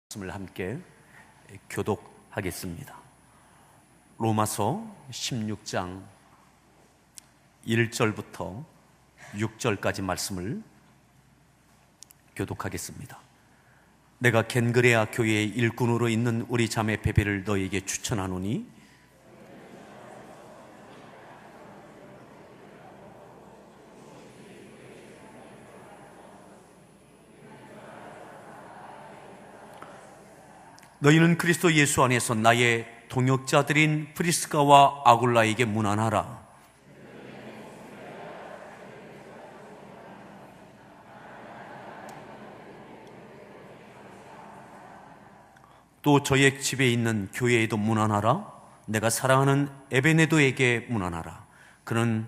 말씀을 함께 교독하겠습니다. 로마서 16장 1절부터 6절까지 말씀을 교독하겠습니다. 내가 겐그레아 교회의 일꾼으로 있는 우리 자매 베베를 너에게 추천하노니 너희는 그리스도 예수 안에서 나의 동역자들인 프리스가와 아굴라에게 문안하라. 또 저의 집에 있는 교회에도 문안하라. 내가 사랑하는 에베네도에게 문안하라. 그는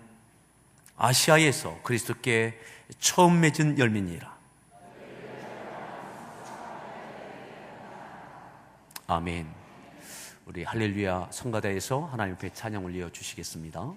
아시아에서 그리스도께 처음 맺은 열매니라. 아멘. 우리 할렐루야 성가대에서 하나님 앞에 찬양 올려 주시겠습니다.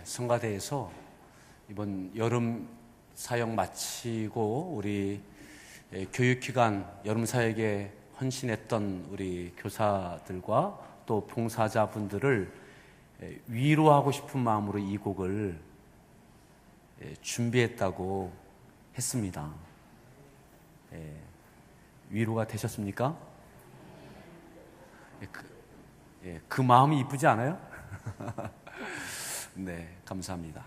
성가대에서 이번 여름 사역 마치고 우리 교육기간 여름 사역에 헌신했던 우리 교사들과 또 봉사자분들을 위로하고 싶은 마음으로 이 곡을 준비했다고 했습니다. 위로가 되셨습니까? 그 마음이 이쁘지 않아요? 네, 감사합니다.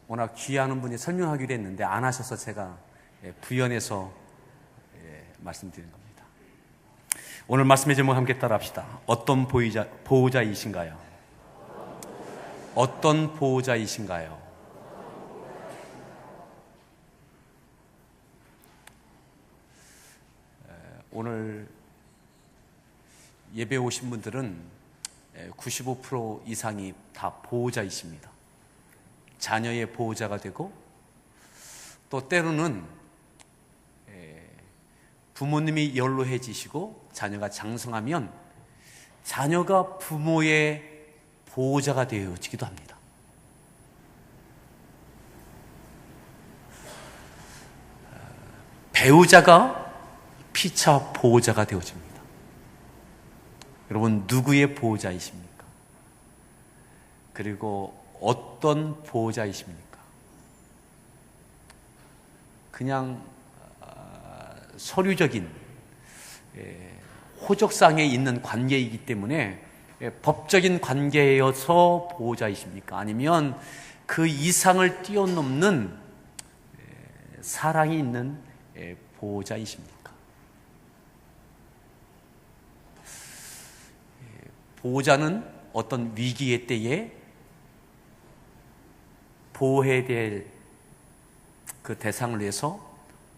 워낙 귀하는 분이 설명하기로 했는데 안 하셔서 제가 부연해서 말씀드리는 겁니다. 오늘 말씀의 제목 함께 따라합시다. 어떤 보호자이신가요? 어떤 보호자이신가요? 오늘 예배 오신 분들은 95% 이상이 다 보호자이십니다. 자녀의 보호자가 되고 또 때로는 부모님이 연로해지시고 자녀가 장성하면 자녀가 부모의 보호자가 되어지기도 합니다. 배우자가 피차 보호자가 되어집니다. 여러분, 누구의 보호자이십니까? 그리고 어떤 보호자이십니까? 그냥 서류적인 호적상에 있는 관계이기 때문에 법적인 관계여서 보호자이십니까? 아니면 그 이상을 뛰어넘는 사랑이 있는 보호자이십니까? 보호자는 어떤 위기의 때에 보호해야 될 그 대상을 위해서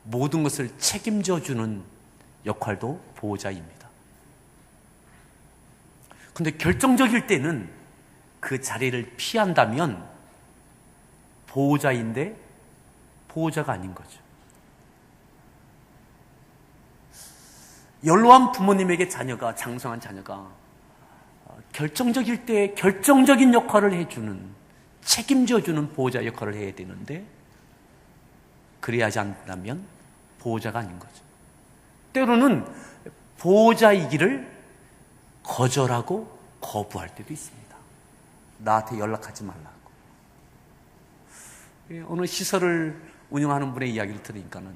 모든 것을 책임져 주는 역할도 보호자입니다. 그런데 결정적일 때는 그 자리를 피한다면 보호자인데 보호자가 아닌 거죠. 연로한 부모님에게 장성한 자녀가 결정적일 때 결정적인 역할을 해주는, 책임져주는 보호자 역할을 해야 되는데 그래야 하지 않다면 보호자가 아닌 거죠. 때로는 보호자이기를 거절하고 거부할 때도 있습니다. 나한테 연락하지 말라고. 어느 시설을 운영하는 분의 이야기를 들으니까는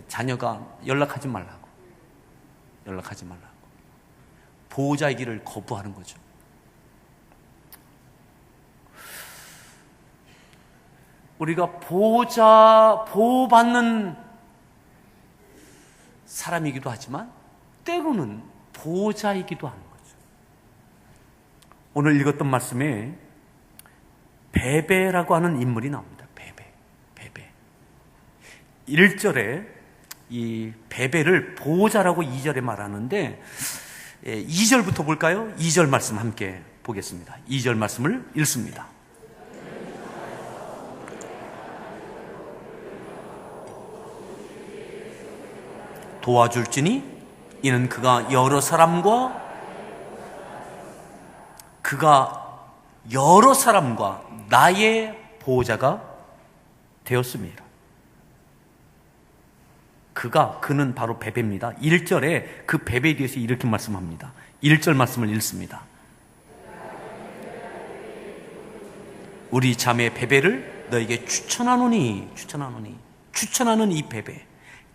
자녀가 연락하지 말라고. 보호자이기를 거부하는 거죠. 우리가 보호받는 사람이기도 하지만 때로는 보호자이기도 하는 거죠. 오늘 읽었던 말씀에 베베라고 하는 인물이 나옵니다. 베베. 1절에 이 베베를 보호자라고 2절에 말하는데 2절부터 볼까요? 2절 말씀 함께 보겠습니다. 2절 말씀을 읽습니다. 도와줄지니 이는 그가 여러 사람과 나의 보호자가 되었습니다. 그는 바로 베베입니다. 1절에 그 베베에 대해서 이렇게 말씀합니다. 1절 말씀을 읽습니다. 우리 자매 베베를 너에게 추천하노니 추천하는 이 베베,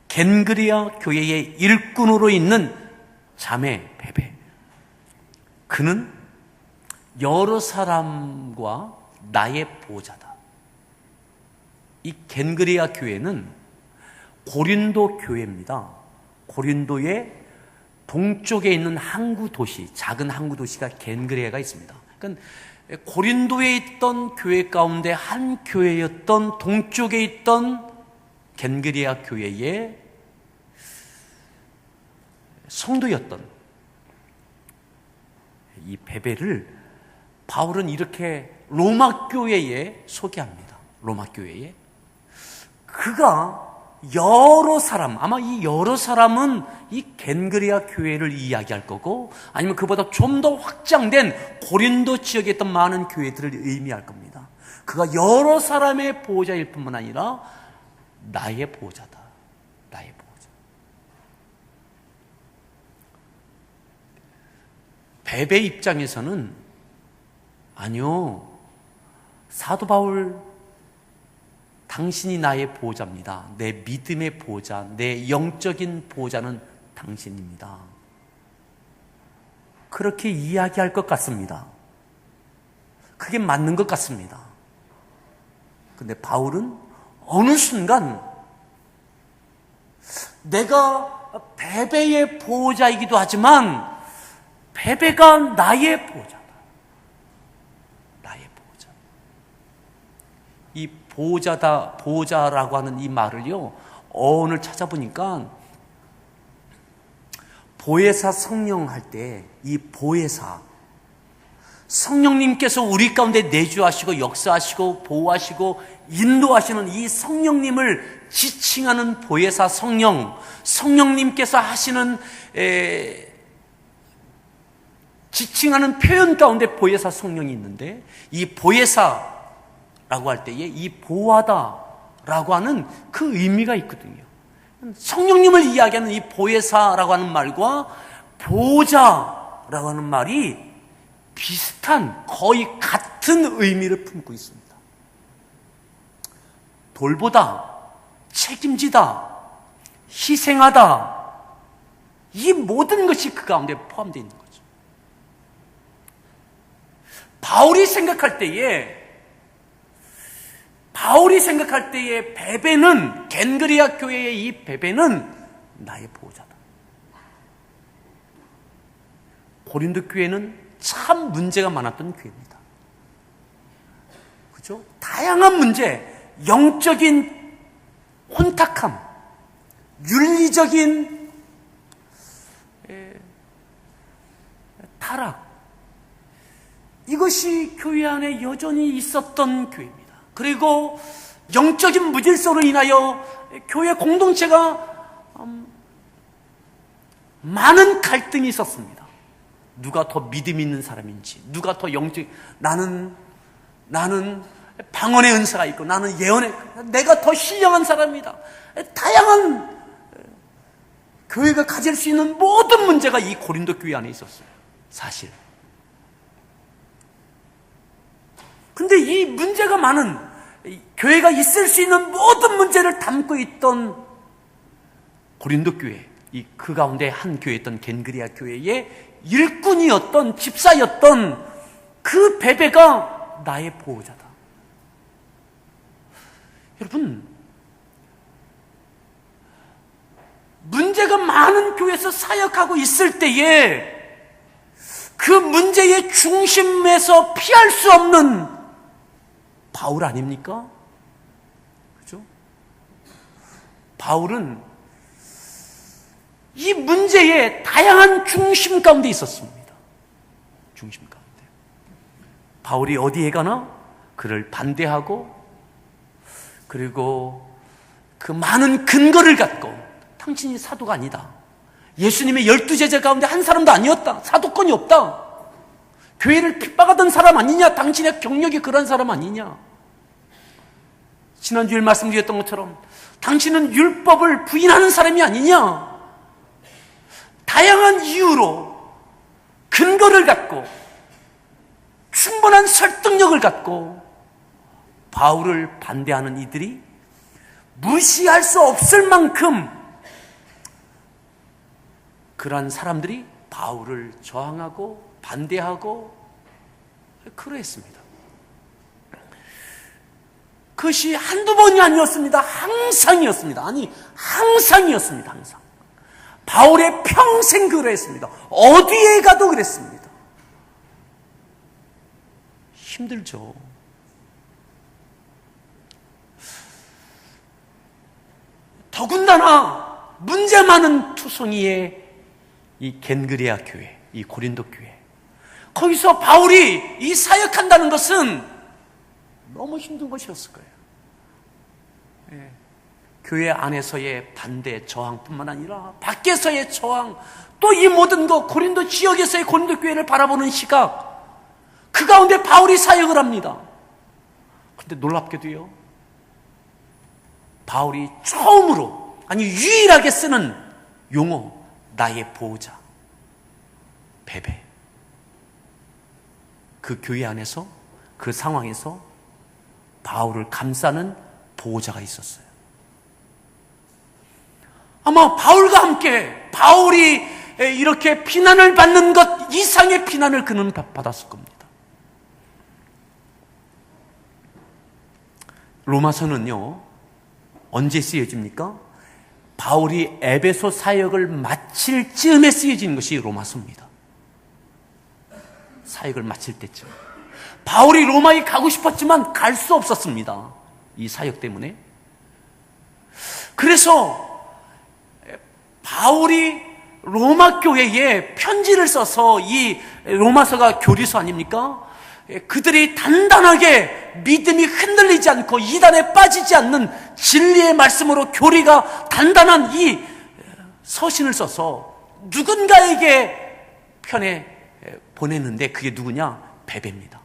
겐그리아 교회의 일꾼으로 있는 자매 베베, 그는 여러 사람과 나의 보호자다. 이 겐그리아 교회는 고린도 교회입니다. 고린도의 동쪽에 있는 항구 도시, 작은 항구 도시가 겐그리아가 있습니다. 그러니까 고린도에 있던 교회 가운데 한 교회였던 동쪽에 있던 겐그리아 교회의 성도였던 이 베베를 바울은 이렇게 로마 교회에 소개합니다. 로마 교회에 그가 여러 사람, 아마 이 여러 사람은 이 겐그리아 교회를 이야기할 거고 아니면 그보다 좀 더 확장된 고린도 지역에 있던 많은 교회들을 의미할 겁니다. 그가 여러 사람의 보호자일 뿐만 아니라 나의 보호자다. 나의 보호자. 베베 입장에서는 아니요, 사도 바울, 당신이 나의 보호자입니다. 내 믿음의 보호자, 내 영적인 보호자는 당신입니다. 그렇게 이야기할 것 같습니다. 그게 맞는 것 같습니다. 근데 바울은 어느 순간 내가 베베의 보호자이기도 하지만 베베가 나의 보호자다. 나의 보호자. 이 보호자라고 하는 이 말을요, 어원을 찾아보니까 보혜사 성령 할 때 이 보혜사, 성령님께서 우리 가운데 내주하시고 역사하시고 보호하시고 인도하시는 이 성령님을 지칭하는 보혜사 성령, 성령님께서 하시는 지칭하는 표현 가운데 보혜사 성령이 있는데, 이 보혜사라고 할 때에 이 보호하다라고 하는 그 의미가 있거든요. 성령님을 이야기하는 이 보혜사라고 하는 말과 보호자라고 하는 말이 비슷한, 거의 같은 의미를 품고 있습니다. 돌보다, 책임지다, 희생하다, 이 모든 것이 그 가운데 포함되어 있는 거죠. 바울이 생각할 때에 베베는, 겐그리아 교회의 이 베베는 나의 보호자다. 고린도 교회는 참 문제가 많았던 교회입니다. 그죠? 다양한 문제, 영적인 혼탁함, 윤리적인 타락, 이것이 교회 안에 여전히 있었던 교회입니다. 그리고 영적인 무질서로 인하여 교회 공동체가 많은 갈등이 있었습니다. 누가 더 믿음 있는 사람인지, 누가 더 나는 방언의 은사가 있고 나는 내가 더 신령한 사람이다. 다양한 교회가 가질 수 있는 모든 문제가 이 고린도 교회 안에 있었어요. 사실. 근데 이 문제가 많은, 교회가 있을 수 있는 모든 문제를 담고 있던 고린도 교회, 그 가운데 한 교회였던 겐그리아 교회의 일꾼이었던, 집사였던 그 베베가 나의 보호자다. 여러분, 문제가 많은 교회에서 사역하고 있을 때에 그 문제의 중심에서 피할 수 없는 바울 아닙니까? 그죠? 바울은 이 문제의 다양한 중심 가운데 있었습니다. 중심 가운데. 바울이 어디에 가나 그를 반대하고, 그리고 그 많은 근거를 갖고, 당신이 사도가 아니다. 예수님의 12제자 가운데 한 사람도 아니었다. 사도권이 없다. 교회를 핍박하던 사람 아니냐? 당신의 경력이 그런 사람 아니냐? 지난주에 말씀드렸던 것처럼 당신은 율법을 부인하는 사람이 아니냐? 다양한 이유로 근거를 갖고 충분한 설득력을 갖고 바울을 반대하는 이들이 무시할 수 없을 만큼 그러한 사람들이 바울을 저항하고 반대하고 그러했습니다. 그것이 한두 번이 아니었습니다. 항상이었습니다. 항상이었습니다. 항상. 바울의 평생 그랬습니다. 어디에 가도 그랬습니다. 힘들죠. 더군다나 문제 많은 투성이의 이 겐그리아 교회, 이 고린도 교회, 거기서 바울이 이 사역한다는 것은 너무 힘든 것이었을 거예요. 교회 안에서의 반대, 저항뿐만 아니라 밖에서의 저항, 또 이 모든 것, 고린도 지역에서의 고린도 교회를 바라보는 시각, 그 가운데 바울이 사역을 합니다. 그런데 놀랍게도요, 바울이 처음으로, 유일하게 쓰는 용어, 나의 보호자, 베베. 그 교회 안에서, 그 상황에서 바울을 감싸는 보호자가 있었어요. 아마 바울과 함께, 바울이 이렇게 비난을 받는 것 이상의 비난을 그는 받았을 겁니다. 로마서는요, 언제 쓰여집니까? 바울이 에베소 사역을 마칠 즈음에 쓰여진 것이 로마서입니다. 사역을 마칠 때쯤. 바울이 로마에 가고 싶었지만 갈 수 없었습니다. 이 사역 때문에. 그래서 바울이 로마 교회에 편지를 써서, 이 로마서가 교리서 아닙니까? 그들이 단단하게 믿음이 흔들리지 않고 이단에 빠지지 않는 진리의 말씀으로 교리가 단단한 이 서신을 써서 누군가에게 편에 보냈는데, 그게 누구냐? 베베입니다.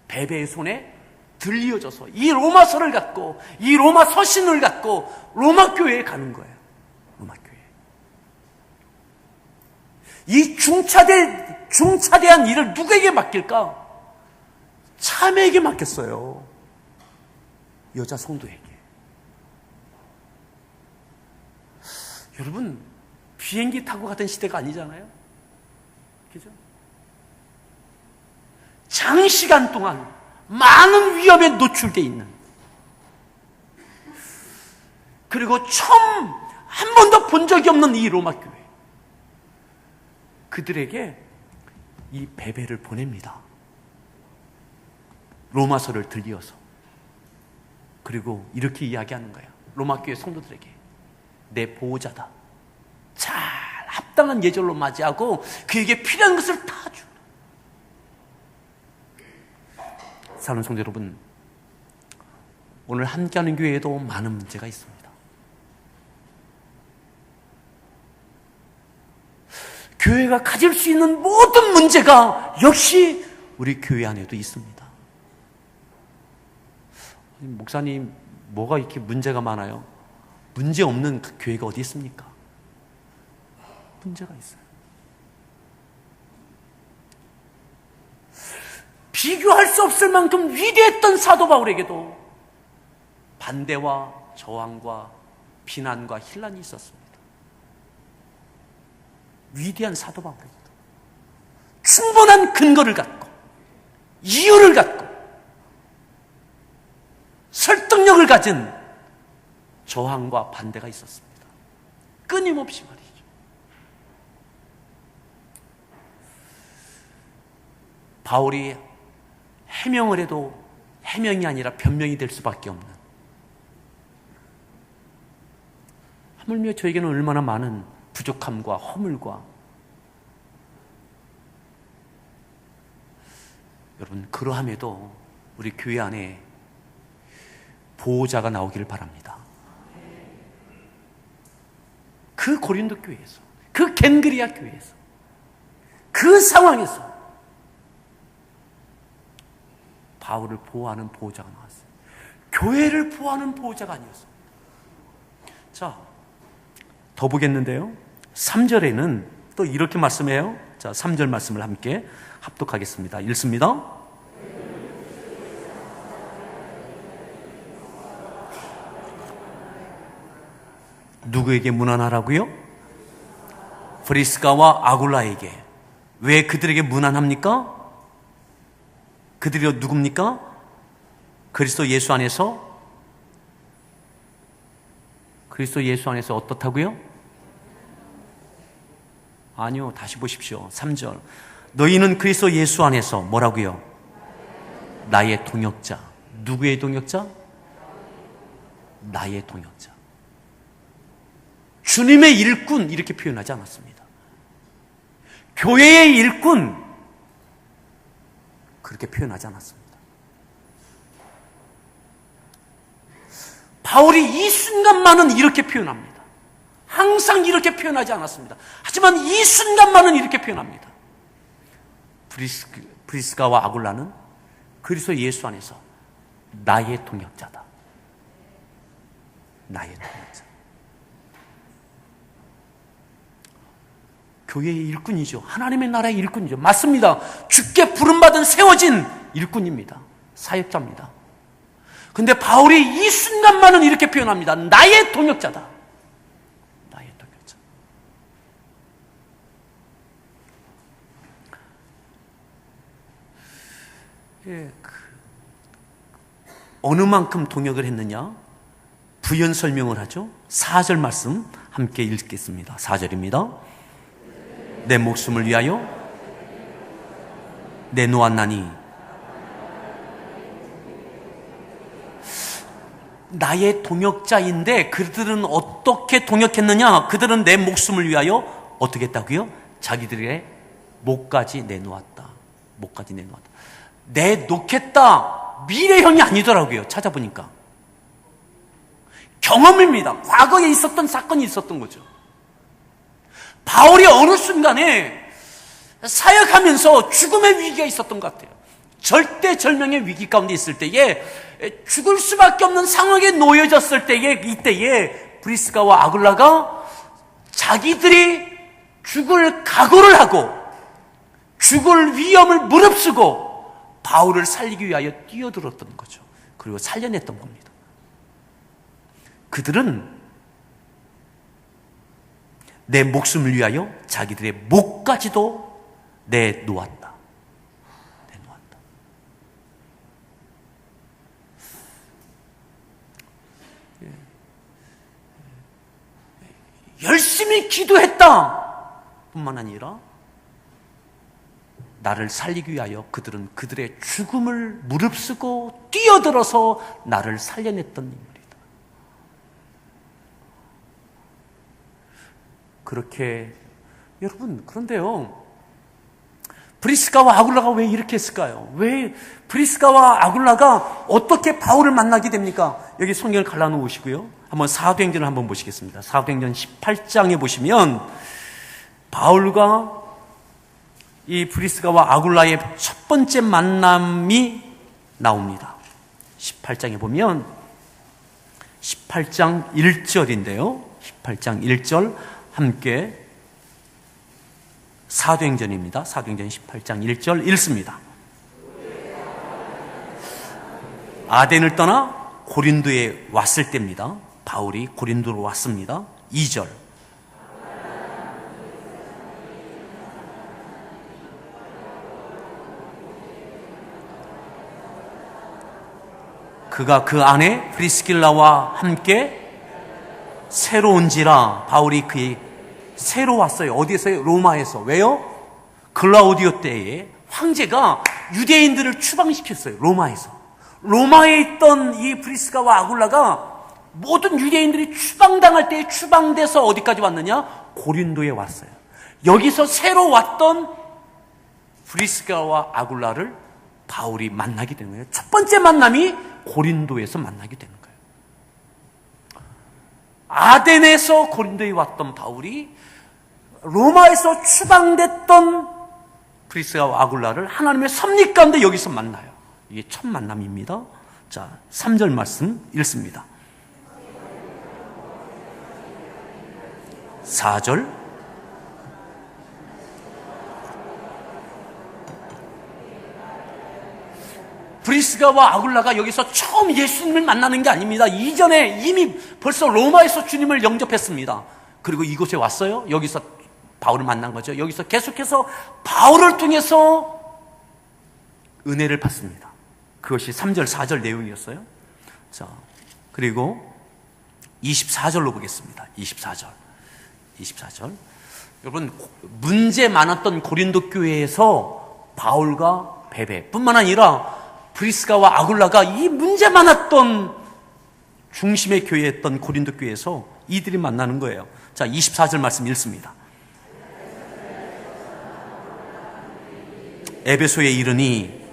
베베의 손에 들려져서 이 로마서를 갖고, 이 로마 서신을 갖고 로마 교회에 가는 거예요. 로마 교회. 이 중차대한 일을 누구에게 맡길까? 참에게 맡겼어요. 여자 성도에게. 여러분, 비행기 타고 가던 시대가 아니잖아요. 그죠? 장시간 동안 많은 위험에 노출되어 있는, 그리고 처음 한 번도 본 적이 없는 이 로마 교회, 그들에게 이 베베를 보냅니다. 로마서를 들려서. 그리고 이렇게 이야기하는 거예요. 로마 교회 성도들에게, 내 보호자다. 잘 합당한 예절로 맞이하고 그에게 필요한 것을 다 주. 사랑하는 성도 여러분, 오늘 함께하는 교회에도 많은 문제가 있습니다. 교회가 가질 수 있는 모든 문제가 역시 우리 교회 안에도 있습니다. 목사님, 뭐가 이렇게 문제가 많아요? 문제 없는 그 교회가 어디 있습니까? 문제가 있어요. 비교할 수 없을 만큼 위대했던 사도 바울에게도 반대와 저항과 비난과 혼란이 있었습니다. 위대한 사도 바울에게도 충분한 근거를 갖고, 이유를 갖고, 설득력을 가진 저항과 반대가 있었습니다. 끊임없이 말이죠. 바울이 해명을 해도 해명이 아니라 변명이 될 수밖에 없는, 하물며 저에게는 얼마나 많은 부족함과 허물과, 여러분, 그러함에도 우리 교회 안에 보호자가 나오기를 바랍니다. 그 고린도 교회에서, 그 겐그리아 교회에서, 그 상황에서 바울을 보호하는 보호자가 나왔어요. 교회를 보호하는 보호자가 아니었어요. 자, 더 보겠는데요. 3절에는 또 이렇게 말씀해요. 자, 3절 말씀을 함께 합독하겠습니다. 읽습니다. 누구에게 문안하라고요? 브리스가와 아굴라에게. 왜 그들에게 문안합니까? 그들이 누굽니까? 그리스도 예수 안에서 어떻다고요? 아니요, 다시 보십시오. 3절. 너희는 그리스도 예수 안에서 뭐라고요? 나의 동역자. 누구의 동역자? 나의 동역자. 주님의 일꾼, 이렇게 표현하지 않았습니다. 교회의 일꾼, 그렇게 표현하지 않았습니다. 바울이 이 순간만은 이렇게 표현합니다. 항상 이렇게 표현하지 않았습니다. 하지만 이 순간만은 이렇게 표현합니다. 브리스가와 아굴라는 그리스도 예수 안에서 나의 동역자다. 나의 동역자. 교회의 일꾼이죠. 하나님의 나라의 일꾼이죠. 맞습니다. 주께 부름받은 세워진 일꾼입니다. 사역자입니다. 근데 바울이 이 순간만은 이렇게 표현합니다. 나의 동역자다. 나의 동역자. 어느 만큼 동역을 했느냐? 부연 설명을 하죠. 4절 말씀 함께 읽겠습니다. 4절입니다. 내 목숨을 위하여 내놓았나니 나의 동역자인데 그들은 어떻게 동역했느냐? 그들은 내 목숨을 위하여 어떻게 했다고요? 자기들의 목까지 내놓았다. 목까지 내놓았다. 내놓겠다. 미래형이 아니더라고요. 찾아보니까. 경험입니다. 과거에 있었던 사건이 있었던 거죠. 바울이 어느 순간에 사역하면서 죽음의 위기가 있었던 것 같아요. 절대절명의 위기 가운데 있을 때에 죽을 수밖에 없는 상황에 놓여졌을 때에 이때에 브리스가와 아굴라가 자기들이 죽을 각오를 하고 죽을 위험을 무릅쓰고 바울을 살리기 위하여 뛰어들었던 거죠. 그리고 살려냈던 겁니다. 그들은 내 목숨을 위하여 자기들의 목까지도 내놓았다. 열심히 기도했다 뿐만 아니라 나를 살리기 위하여 그들은 그들의 죽음을 무릅쓰고 뛰어들어서 나를 살려냈던 인물이다. 그렇게 여러분, 그런데요, 브리스가와 아굴라가 왜 이렇게 했을까요? 왜 브리스가와 아굴라가 어떻게 바울을 만나게 됩니까? 여기 성경을 갈라놓으시고요. 한번 사도행전을 한번 보시겠습니다. 사도행전 18장에 보시면 바울과 이 브리스가와 아굴라의 첫 번째 만남이 나옵니다. 18장에 보면 18장 1절인데요. 18장 1절 함께 사도행전입니다. 사도행전 18장 1절 읽습니다. 아덴을 떠나 고린도에 왔을 때입니다. 바울이 고린도로 왔습니다. 2절. 그가 그 안에 프리스길라와 함께 새로 온지라. 바울이 그의 새로 왔어요. 어디에서요? 로마에서. 왜요? 글라우디오 때에 황제가 유대인들을 추방시켰어요. 로마에서. 로마에 있던 이 브리스가와 아굴라가 모든 유대인들이 추방당할 때 추방돼서 어디까지 왔느냐? 고린도에 왔어요. 여기서 새로 왔던 브리스가와 아굴라를 바울이 만나게 되는 거예요. 첫 번째 만남이 고린도에서 만나게 되는 거예요. 아덴에서 고린도에 왔던 바울이 로마에서 추방됐던 브리스가와 아굴라를 하나님의 섭리 가운데 여기서 만나요. 이게 첫 만남입니다. 자, 3절 말씀 읽습니다. 4절. 브리스가와 아굴라가 여기서 처음 예수님을 만나는 게 아닙니다. 이전에 이미 벌써 로마에서 주님을 영접했습니다. 그리고 이곳에 왔어요. 여기서 바울을 만난 거죠. 여기서 계속해서 바울을 통해서 은혜를 받습니다. 그것이 3절, 4절 내용이었어요. 자, 그리고 24절로 보겠습니다. 24절. 여러분, 문제 많았던 고린도 교회에서 바울과 베베 뿐만 아니라 브리스가와 아굴라가 이 문제 많았던 중심의 교회였던 고린도 교회에서 이들이 만나는 거예요. 자, 24절 말씀 읽습니다. 에베소에 이르니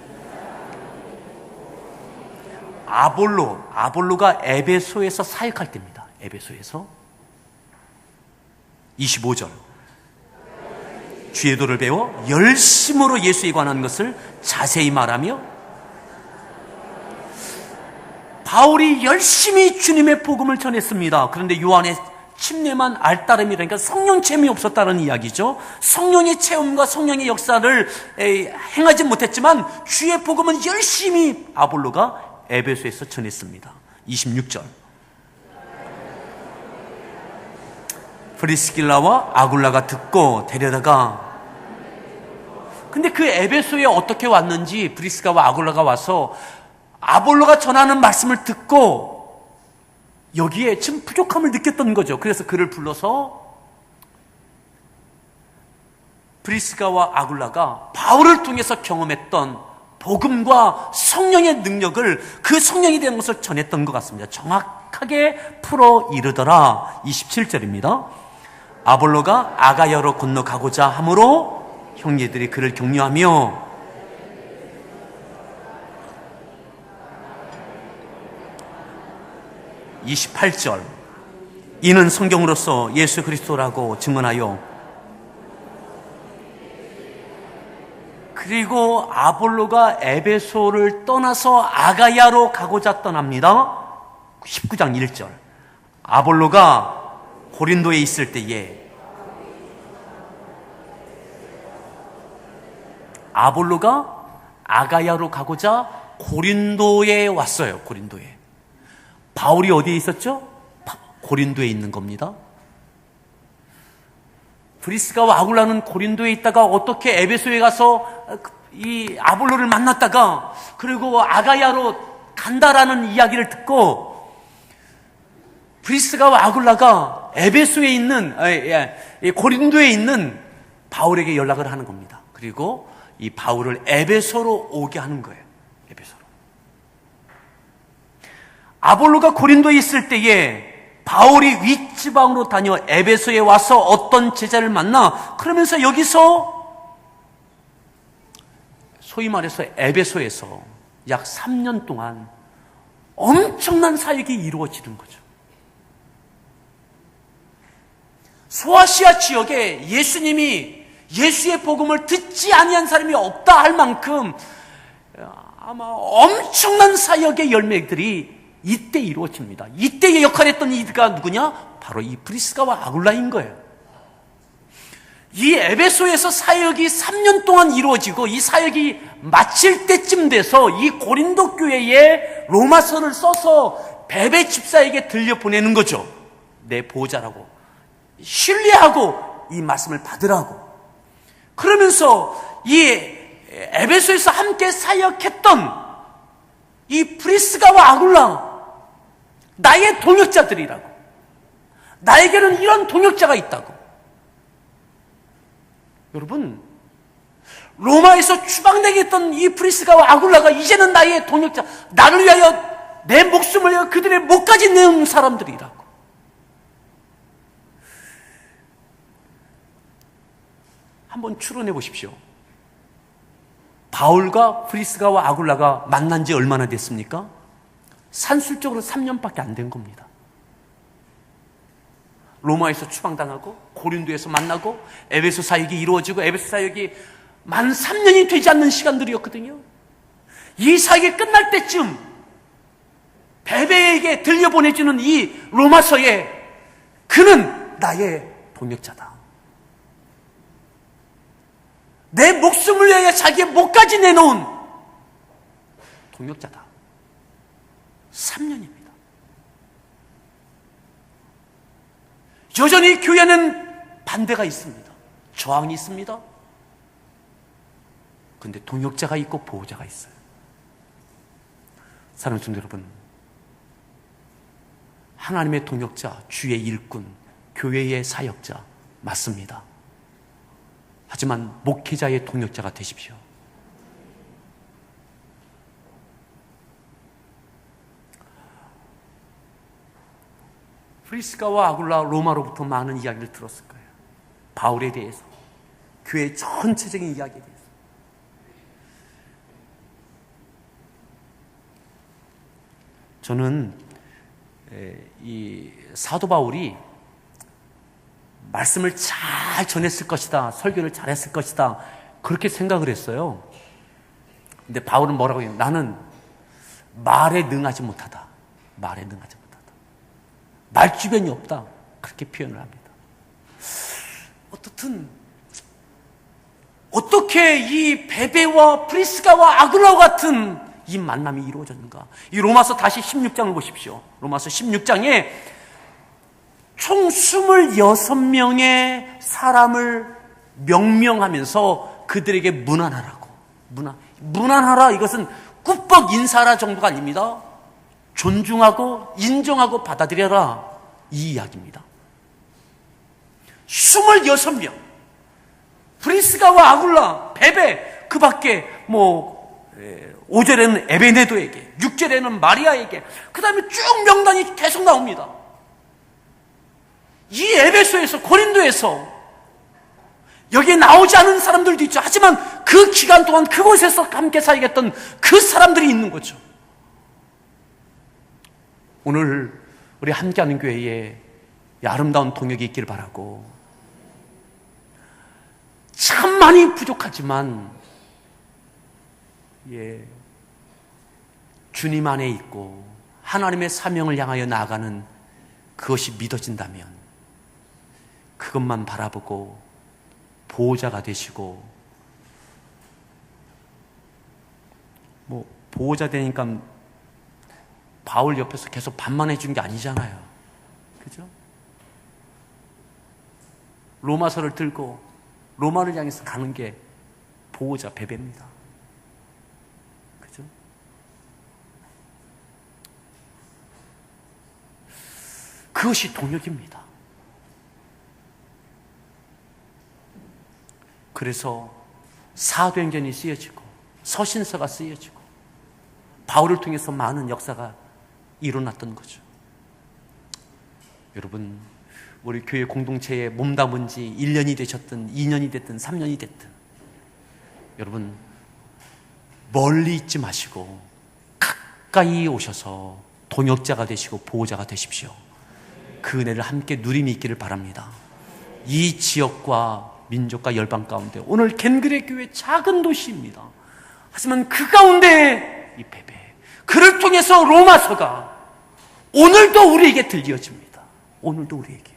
아볼로가 에베소에서 사역할 때입니다. 에베소에서 25절. 주의 도를 배워 열심으로 예수에 관한 것을 자세히 말하며 바울이 열심히 주님의 복음을 전했습니다. 그런데 요한의 침례만 알따름이라니까 성령 체험이 없었다는 이야기죠. 성령의 체험과 성령의 역사를 행하지 못했지만 주의 복음은 열심히 아볼로가 에베소에서 전했습니다. 26절. 프리스길라와 아굴라가 듣고 데려다가 근데 그 에베소에 어떻게 왔는지 브리스가와 아굴라가 와서 아볼로가 전하는 말씀을 듣고 여기에 좀 부족함을 느꼈던 거죠. 그래서 그를 불러서 브리스가와 아굴라가 바울을 통해서 경험했던 복음과 성령의 능력을, 그 성령이 된 것을 전했던 것 같습니다. 정확하게 풀어 이르더라. 27절입니다. 아볼로가 아가야로 건너가고자 하므로 형제들이 그를 격려하며 28절 이는 성경으로서 예수 그리스도라고 증언하여 그리고 아볼로가 에베소를 떠나서 아가야로 가고자 떠납니다. 19장 1절 아볼로가 고린도에 있을 때에 아볼로가 아가야로 가고자 고린도에 왔어요. 고린도에. 바울이 어디에 있었죠? 고린도에 있는 겁니다. 브리스가와 아굴라는 고린도에 있다가 어떻게 에베소에 가서 이 아볼로를 만났다가 그리고 아가야로 간다라는 이야기를 듣고 브리스가와 아굴라가 에베소에 있는 고린도에 있는 바울에게 연락을 하는 겁니다. 그리고 이 바울을 에베소로 오게 하는 거예요. 에베소로. 아볼로가 고린도에 있을 때에 바울이 윗지방으로 다녀 에베소에 와서 어떤 제자를 만나 그러면서 여기서 소위 말해서 에베소에서 약 3년 동안 엄청난 사역이 이루어지는 거죠. 소아시아 지역에 예수님이 예수의 복음을 듣지 아니한 사람이 없다 할 만큼 아마 엄청난 사역의 열매들이 이때 이루어집니다. 이때의 역할을 했던 이가 누구냐? 바로 이 브리스가와 아굴라인 거예요. 이 에베소에서 사역이 3년 동안 이루어지고 이 사역이 마칠 때쯤 돼서 이 고린도 교회에 로마서를 써서 베베 집사에게 들려보내는 거죠. 내 보호자라고. 신뢰하고 이 말씀을 받으라고. 그러면서 이 에베소에서 함께 사역했던 이 브리스가와 아굴라 나의 동역자들이라고. 나에게는 이런 동역자가 있다고. 여러분, 로마에서 추방되게 했던 이 브리스가와 아굴라가 이제는 나의 동역자, 나를 위하여 내 목숨을 위하여 그들의 목까지 내는 사람들이라고. 한번 추론해 보십시오. 바울과 브리스가와 아굴라가 만난 지 얼마나 됐습니까? 산술적으로 3년밖에 안 된 겁니다. 로마에서 추방당하고 고린도에서 만나고 에베소 사역이 이루어지고 에베소 사역이 만 3년이 되지 않는 시간들이었거든요. 이 사역이 끝날 때쯤 베베에게 들려보내주는 이 로마서에 그는 나의 동역자다. 내 목숨을 위하여 자기의 목까지 내놓은 동역자다. 3년입니다. 여전히 교회는 반대가 있습니다. 저항이 있습니다. 그런데 동역자가 있고 보호자가 있어요. 사랑하는 성도 여러분, 하나님의 동역자, 주의 일꾼, 교회의 사역자 맞습니다. 하지만 목회자의 동역자가 되십시오. 브리스가와 아굴라 로마로부터 많은 이야기를 들었을 거예요. 바울에 대해서, 교회 전체적인 이야기에 대해서. 저는 이 사도 바울이 말씀을 잘 전했을 것이다, 설교를 잘했을 것이다, 그렇게 생각을 했어요. 근데 바울은 뭐라고 해요? 나는 말에 능하지 못하다. 말에 능하지 못하다. 말주변이 없다. 그렇게 표현을 합니다. 어떻든 어떻게 이 베베와 브리스가와 아굴라와 같은 이 만남이 이루어졌는가? 이 로마서 다시 16장을 보십시오. 로마서 16장에 총 26명의 사람을 명명하면서 그들에게 문안하라고. 문안하라, 이것은 꾸벅 인사하라 정도가 아닙니다. 존중하고 인정하고 받아들여라, 이 이야기입니다. 26명, 브리스가와 아굴라, 베베, 그 밖에 5절에는 에베네도에게, 6절에는 마리아에게, 그 다음에 쭉 명단이 계속 나옵니다. 이 에베소에서, 고린도에서 여기에 나오지 않은 사람들도 있죠. 하지만 그 기간 동안 그곳에서 함께 살겠던 그 사람들이 있는 거죠. 오늘 우리 함께하는 교회에 아름다운 동역이 있길 바라고, 참 많이 부족하지만 주님 안에 있고 하나님의 사명을 향하여 나아가는 그것이 믿어진다면 그것만 바라보고 보호자가 되시고, 보호자 되니까 바울 옆에서 계속 반만해 준 게 아니잖아요. 그죠? 로마서를 들고 로마를 향해서 가는 게 보호자, 베베입니다. 그죠? 그것이 동역입니다. 그래서 사도행전이 쓰여지고 서신서가 쓰여지고 바울을 통해서 많은 역사가 일어났던 거죠. 여러분, 우리 교회 공동체에 몸담은 지 1년이 되셨든 2년이 됐든 3년이 됐든, 여러분 멀리 있지 마시고 가까이 오셔서 동역자가 되시고 보호자가 되십시오. 그 은혜를 함께 누림이 있기를 바랍니다. 이 지역과 민족과 열방 가운데, 오늘 겐그레 교회 작은 도시입니다. 하지만 그 가운데 이 베베, 그를 통해서 로마서가 오늘도 우리에게 들려집니다. 오늘도 우리에게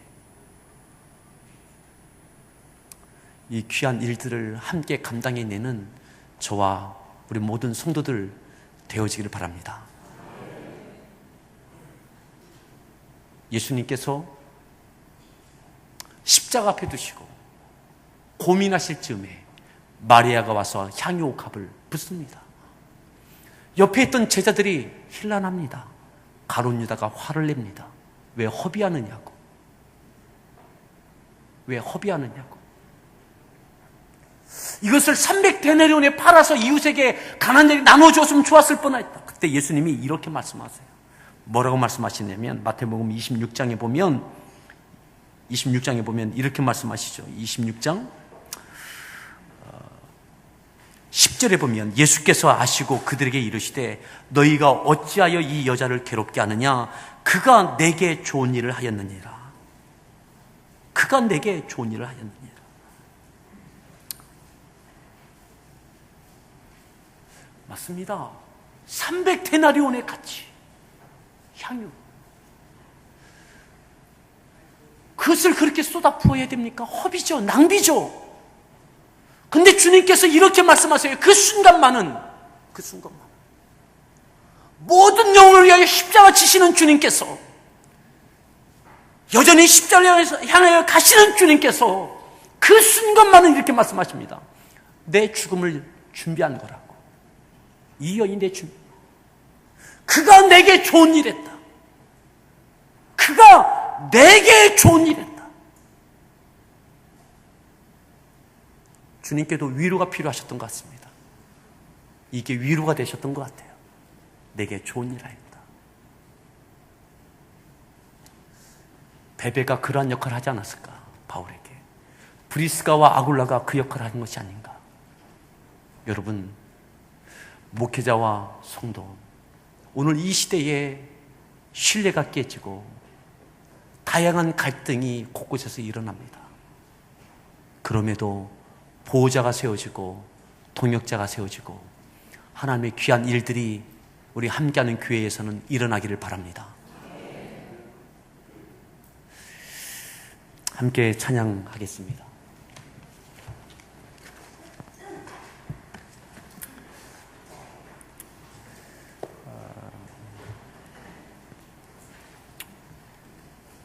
이 귀한 일들을 함께 감당해내는 저와 우리 모든 성도들 되어지기를 바랍니다. 예수님께서 십자가 앞에 두시고 고민하실 즈음에 마리아가 와서 향유옥합을 붓습니다. 옆에 있던 제자들이 hir난합니다. 가룟 유다가 화를 냅니다. 왜 허비하느냐고. 왜 허비하느냐고. 이것을 300데나리온에 팔아서 이웃에게 가난한 자에게 나눠주었으면 좋았을 뻔했다. 그때 예수님이 이렇게 말씀하세요. 뭐라고 말씀하시냐면 마태복음 26장에 보면 이렇게 말씀하시죠. 26장 10절에 보면 예수께서 아시고 그들에게 이르시되 너희가 어찌하여 이 여자를 괴롭게 하느냐. 그가 내게 좋은 일을 하였느니라. 그가 내게 좋은 일을 하였느니라. 맞습니다. 300데나리온의 가치, 향유, 그것을 그렇게 쏟아 부어야 됩니까? 허비죠. 낭비죠. 근데 주님께서 이렇게 말씀하세요. 그 순간만은 모든 영혼을 위하여 십자가 지시는 주님께서, 여전히 십자가를 향하여 가시는 주님께서 그 순간만은 이렇게 말씀하십니다. 내 죽음을 준비한 거라고. 이 여인이 내 준비. 그가 내게 좋은 일 했다. 그가 내게 좋은 일 했다. 주님께도 위로가 필요하셨던 것 같습니다. 이게 위로가 되셨던 것 같아요. 내게 좋은 일 하였다. 베베가 그러한 역할을 하지 않았을까? 바울에게. 브리스가와 아굴라가 그 역할을 하는 것이 아닌가? 여러분, 목회자와 성도, 오늘 이 시대에 신뢰가 깨지고 다양한 갈등이 곳곳에서 일어납니다. 그럼에도 보호자가 세워지고 동역자가 세워지고 하나님의 귀한 일들이 우리 함께하는 교회에서는 일어나기를 바랍니다. 함께 찬양하겠습니다.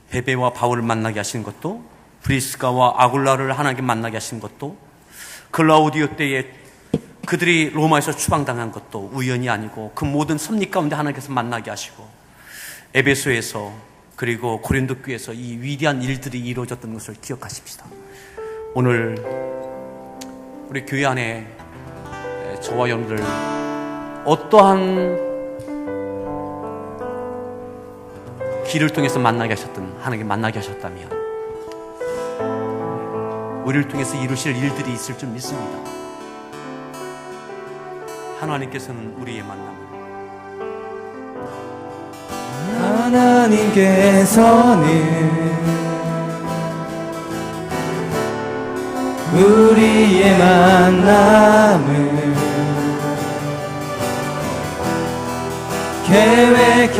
베베와 바울을 만나게 하신 것도, 브리스가와 아굴라를 하나님께 만나게 하신 것도, 글라우디오 때에 그들이 로마에서 추방당한 것도 우연이 아니고 그 모든 섭리 가운데 하나님께서 만나게 하시고 에베소에서 그리고 고린도 교회에서 이 위대한 일들이 이루어졌던 것을 기억하십시다. 오늘 우리 교회 안에 저와 여러분들 어떠한 길을 통해서 만나게 하셨든 하나님께 만나게 하셨다면 우리를 통해서 이루실 일들이 있을 줄 믿습니다. 하나님께서는 우리의 만남을 하나님께서는 우리의 만남을 계획해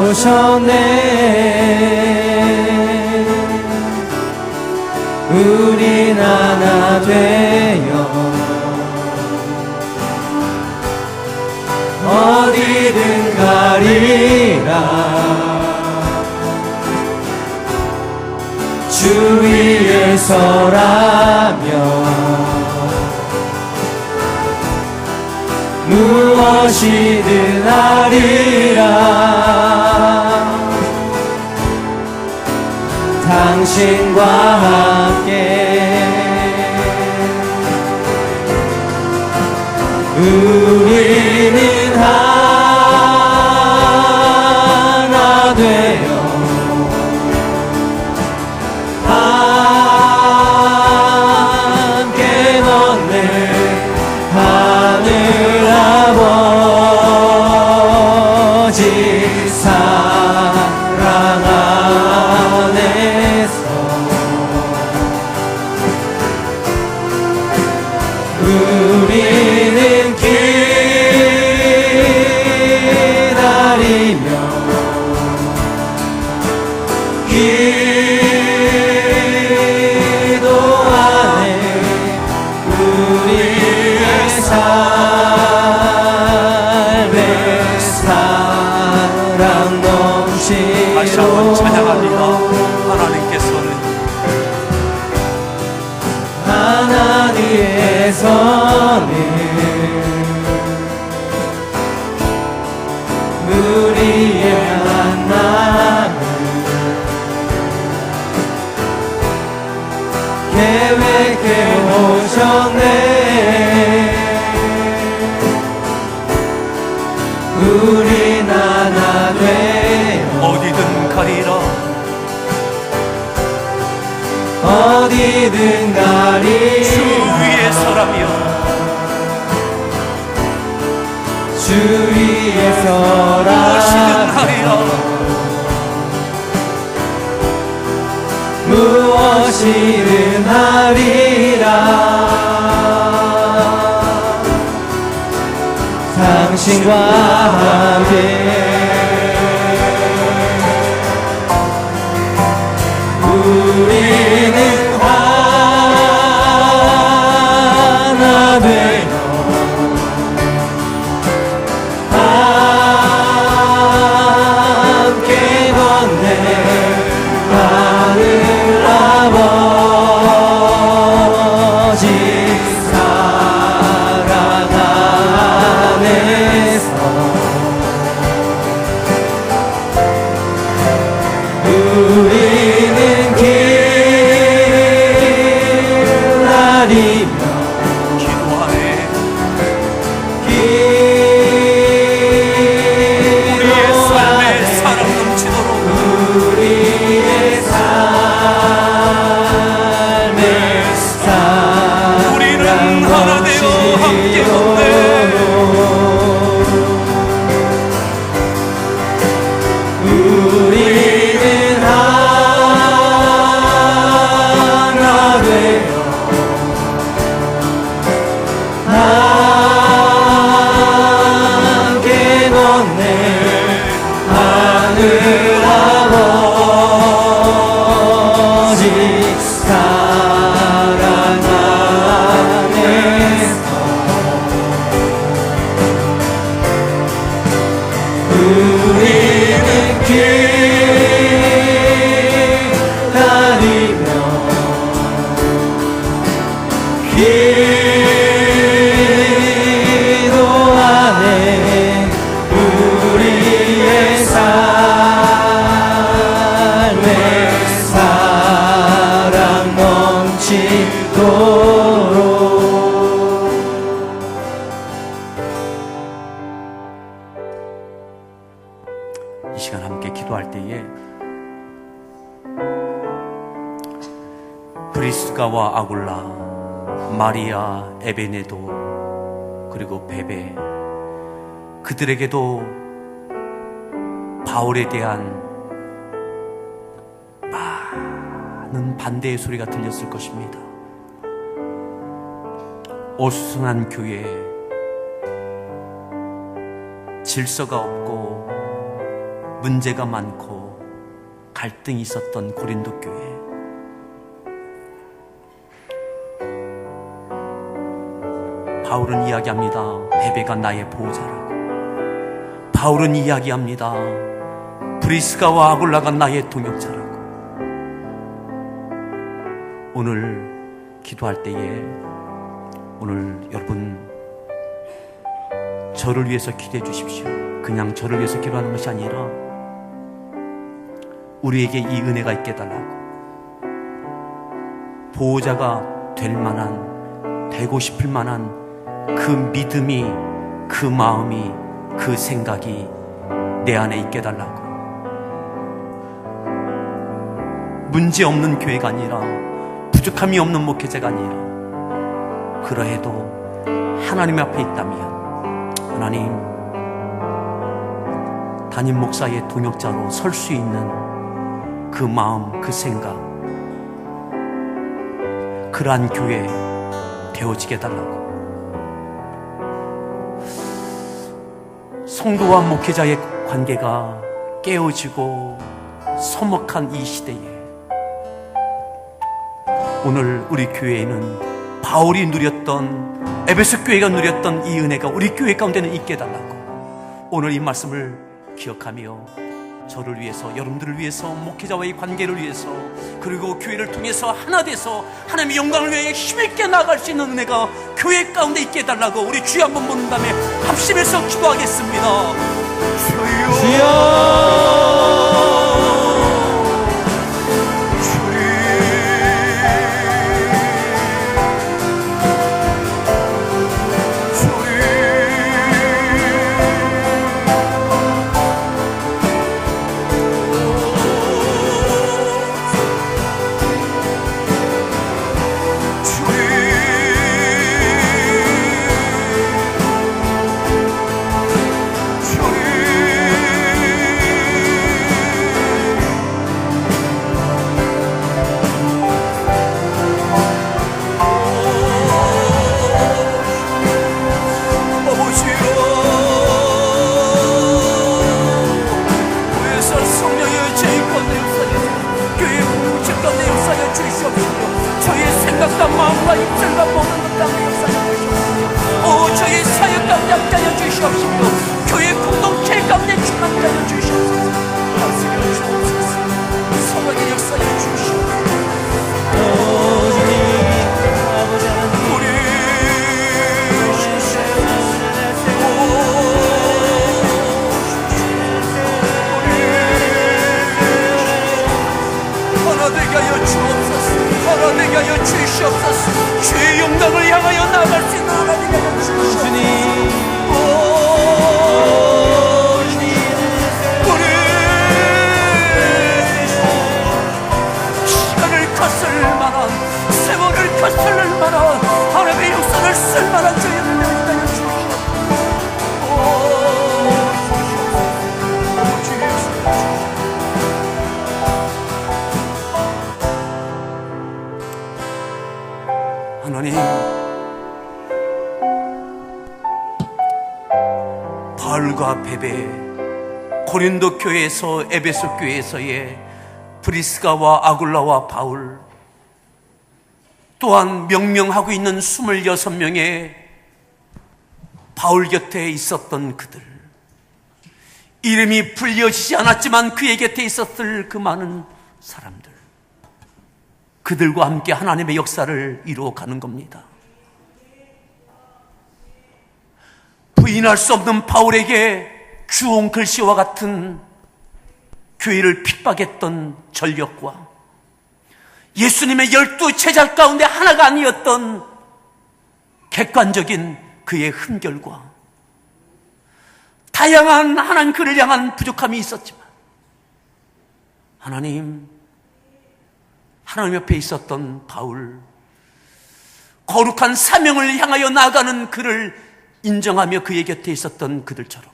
오셨네. 우린 하나 되어 어디든 가리라. 주 위에 서라며 무엇이든 하리라. 당신과 함께 우리는 하나 되어 함께 걷는 하늘 아버지 사랑 안에서 우리는 기다리며 기도하네. 우리의 삶의 사랑 다시 한번 넘치도록 찬양합니다. 하나님께서는 우리의 만남을 계획해 오셨네. 우린 하나 되어 어디든 가리라. 어디든 가리라. 주 위에 서라며 주 위에 무엇이든 하리라. 서라며 무엇이든 하리라. 당신과 함께 우리는 하나 되어 함께 걷네. 하늘 아버지 사랑 안에서 우리는 기다리며 브리스가와 아굴라, 마리아, 에베네도, 그리고 베베, 그들에게도 바울에 대한 많은 반대의 소리가 들렸을 것입니다. 어수선한 교회, 질서가 없고 문제가 많고 갈등이 있었던 고린도 교회. 바울은 이야기합니다. 베베가 나의 보호자라고. 바울은 이야기합니다. 브리스가와 아굴라가 나의 동역자라고. 오늘 기도할 때에 오늘 여러분 저를 위해서 기도해 주십시오. 그냥 저를 위해서 기도하는 것이 아니라 우리에게 이 은혜가 있게 해달라고. 보호자가 될 만한, 되고 싶을 만한 그 믿음이, 그 마음이, 그 생각이 내 안에 있게 해달라고. 문제 없는 교회가 아니라, 부족함이 없는 목회자가 아니라, 그러해도 하나님 앞에 있다면 하나님, 담임 목사의 동역자로 설 수 있는 그 마음, 그 생각, 그러한 교회 되어지게 해달라고. 성도와 목회자의 관계가 깨어지고 서먹한 이 시대에 오늘 우리 교회에는 바울이 누렸던, 에베소 교회가 누렸던 이 은혜가 우리 교회 가운데는 있게 해달라고. 오늘 이 말씀을 기억하며 저를 위해서, 여러분들을 위해서, 목회자와의 관계를 위해서, 그리고 교회를 통해서 하나 돼서 하나님의 영광을 위해 힘있게 나아갈 수 있는 은혜가 교회 가운데 있게 해달라고 우리 주여 한번 부른 다음에 합심해서 기도하겠습니다. 마음과 입술과 모든 것 가운데 역사하여 주시옵소서. 저희 사역 가운데 함께하여 주시옵소서. 교회 공동체 가운데 충만하여 주시옵소서. 다스려 주옵소서. 서로에게 역사하여 주시옵소서. 하나 되게 하여 주옵소서. 하나 되게 하여 주시옵소서. 주의 영광을 향하여 나아갈 수 있는 하나 되게 하여 주시옵소서. 우리 시간을 거슬 만한, 세월을 거슬 만한 하나님의 역사를 쓸 만한 주의 은혜를 하여 주시옵소서. 하나님, 바울과 베베, 고린도 교회에서, 에베소 교회에서의 브리스가와 아굴라와 바울, 또한 명명하고 있는 26명의 바울 곁에 있었던 그들, 이름이 불려지지 않았지만 그의 곁에 있었을 그 많은 사람들, 그들과 함께 하나님의 역사를 이루어가는 겁니다. 부인할 수 없는 바울에게 주홍 글씨와 같은 교회를 핍박했던 전력과 예수님의 12제자 가운데 하나가 아니었던 객관적인 그의 흠결과 다양한 하나님 그를 향한 부족함이 있었지만 하나님 옆에 있었던 바울, 거룩한 사명을 향하여 나아가는 그를 인정하며 그의 곁에 있었던 그들처럼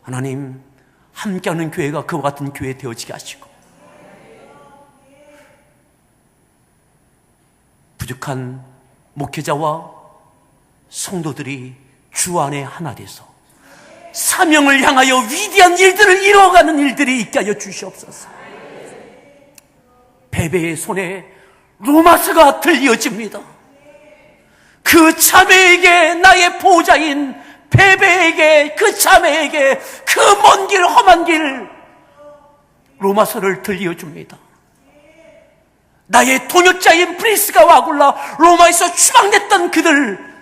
하나님 함께하는 교회가 그와 같은 교회 되어지게 하시고 부족한 목회자와 성도들이 주 안에 하나 돼서 사명을 향하여 위대한 일들을 이루어가는 일들이 있게 하여 주시옵소서. 베베의 손에 로마서가 들려집니다. 그 자매에게, 나의 보호자인 베베에게, 그 자매에게 그 먼 길, 험한 길 로마서를 들려줍니다. 나의 동역자인 브리스가 와굴라 로마에서 추방됐던 그들,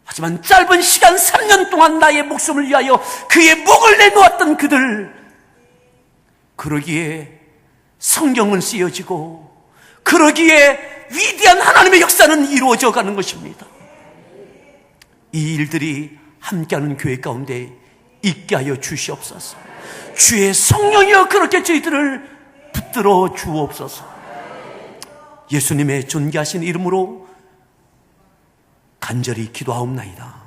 하지만 짧은 시간 3년 동안 나의 목숨을 위하여 그의 목을 내놓았던 그들, 그러기에 성경은 쓰여지고 그러기에 위대한 하나님의 역사는 이루어져 가는 것입니다. 이 일들이 함께하는 교회 가운데 있게 하여 주시옵소서. 주의 성령이여 그렇게 저희들을 붙들어 주옵소서. 예수님의 존귀하신 이름으로 간절히 기도하옵나이다.